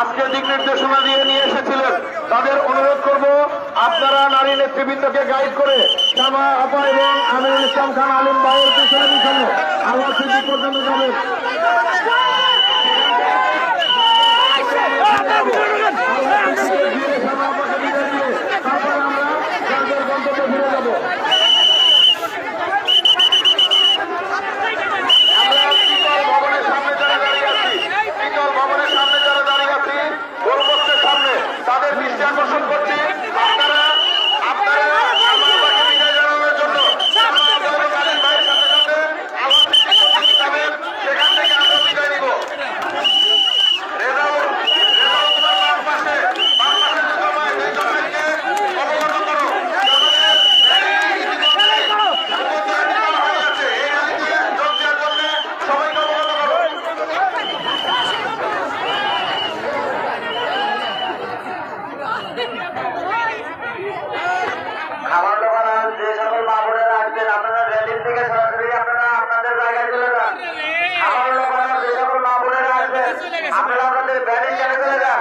আজকে দিক নির্দেশনা দিয়ে নিয়ে এসেছিলেন। তাদের অনুরোধ করব আপনারা নারী নেতৃবৃন্দকে গাইড করে শ্যামা আপা এবং আমিরুল ইসলাম খান আলিম ভাইয়ের পিছনে পিছনে আওয়াজ সিদ্দিক পর্যন্ত যাবেন। তারপরে আমরা যাদের গন্তব্যে ফিরে যাব। তাদের দৃষ্টি আকর্ষণ করছি আপনারা আমাকে বিদায় জানানোর জন্য ভাইয়ের সাথে সাথে আবার সেখান থেকে আমরা বিদায় নিব। খাবার দোকান যে সকল মা বোনেরা আসবেন আপনারা রেলিং থেকে সরাসরি আপনারা আপনাদের জায়গায় চলে যান। খাবার দোকান যে সকল মা বোনেরা আসবেন আপনারা আপনাদের ব্যাটিং জায়গায় চলে যান।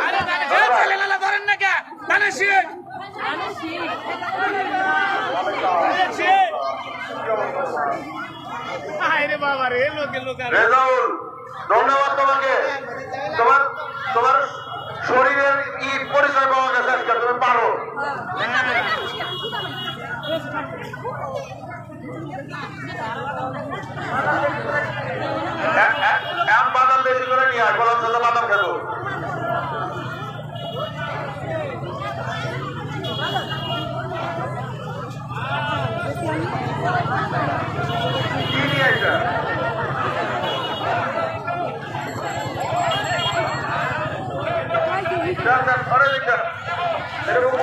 রেজাউল, ধন্যবাদ তোমাকে। তোমার শরীরের পরিচয় পাওয়া গেছে আজকে, তুমি পারো। বাদাম বেশি করে নিয়ে আস, বলার সাথে বাদাম খেলো। কি নিয়ে আসা? ঘরে দেখা এরকম